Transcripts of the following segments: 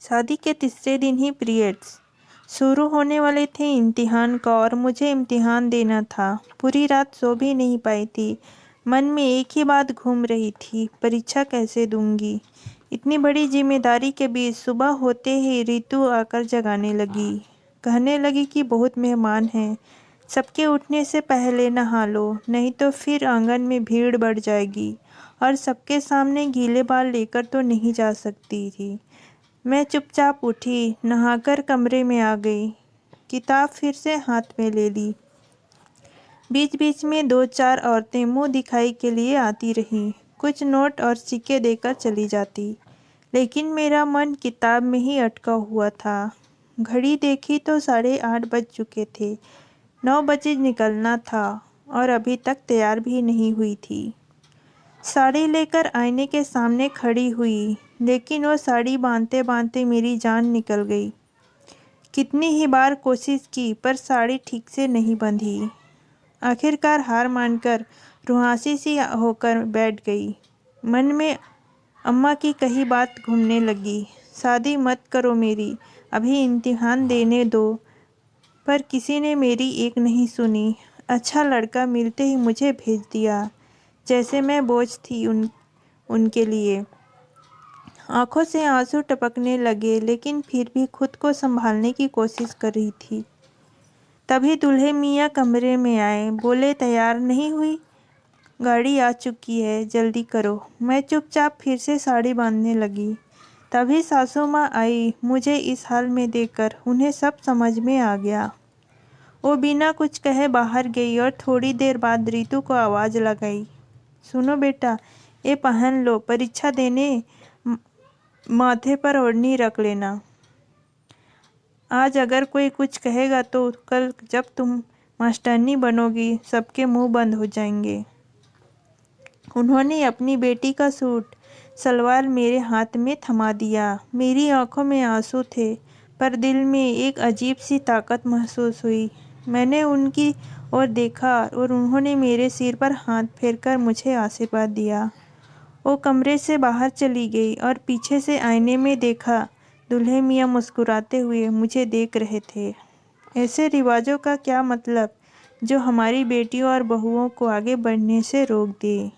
शादी के तीसरे दिन ही पीरियड्स शुरू होने वाले थे इम्तिहान का और मुझे इम्तिहान देना था। पूरी रात सो भी नहीं पाई थी। मन में एक ही बात घूम रही थी, परीक्षा कैसे दूंगी। इतनी बड़ी जिम्मेदारी के बीच सुबह होते ही रितु आकर जगाने लगी। कहने लगी कि बहुत मेहमान हैं, सबके उठने से पहले नहा लो, नहीं तो फिर आंगन में भीड़ बढ़ जाएगी और सबके सामने गीले बाल लेकर तो नहीं जा सकती थी। मैं चुपचाप उठी, नहाकर कमरे में आ गई, किताब फिर से हाथ में ले ली। बीच बीच में 2-4 औरतें मुंह दिखाई के लिए आती रहीं, कुछ नोट और सिक्के देकर चली जाती, लेकिन मेरा मन किताब में ही अटका हुआ था। घड़ी देखी तो 8:30 बज चुके थे। 9 बजे निकलना था और अभी तक तैयार भी नहीं हुई थी। साड़ी लेकर आईने के सामने खड़ी हुई, लेकिन वो साड़ी बांधते बांधते मेरी जान निकल गई। कितनी ही बार कोशिश की पर साड़ी ठीक से नहीं बंधी। आखिरकार हार मानकर रुआंसी सी होकर बैठ गई। मन में अम्मा की कही बात घूमने लगी, शादी मत करो मेरी, अभी इम्तिहान देने दो। पर किसी ने मेरी एक नहीं सुनी। अच्छा लड़का मिलते ही मुझे भेज दिया, जैसे मैं बोझ थी उनके लिए। आंखों से आंसू टपकने लगे, लेकिन फिर भी खुद को संभालने की कोशिश कर रही थी। तभी दूल्हे मियाँ कमरे में आए, बोले तैयार नहीं हुई, गाड़ी आ चुकी है, जल्दी करो। मैं चुपचाप फिर से साड़ी बांधने लगी। तभी सासू माँ आई। मुझे इस हाल में देखकर उन्हें सब समझ में आ गया। वो बिना कुछ कहे बाहर गई और थोड़ी देर बाद रितु को आवाज़ लगाई, सुनो बेटा, ये पहन लो, परीक्षा देने माथे पर ओढ़नी रख लेना। आज अगर कोई कुछ कहेगा तो कल जब तुम मास्टरनी बनोगी सबके मुंह बंद हो जाएंगे। उन्होंने अपनी बेटी का सूट सलवार मेरे हाथ में थमा दिया। मेरी आंखों में आंसू थे, पर दिल में एक अजीब सी ताकत महसूस हुई। मैंने उनकी ओर देखा और उन्होंने मेरे सिर पर हाथ फेरकर मुझे आशीर्वाद दिया। वो कमरे से बाहर चली गई और पीछे से आईने में देखा, दूल्हे मियाँ मुस्कुराते हुए मुझे देख रहे थे। ऐसे रिवाजों का क्या मतलब जो हमारी बेटियों और बहुओं को आगे बढ़ने से रोक दे।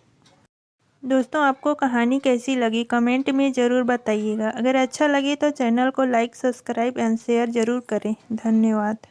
दोस्तों, आपको कहानी कैसी लगी कमेंट में ज़रूर बताइएगा। अगर अच्छा लगे तो चैनल को लाइक, सब्सक्राइब एंड शेयर ज़रूर करें। धन्यवाद।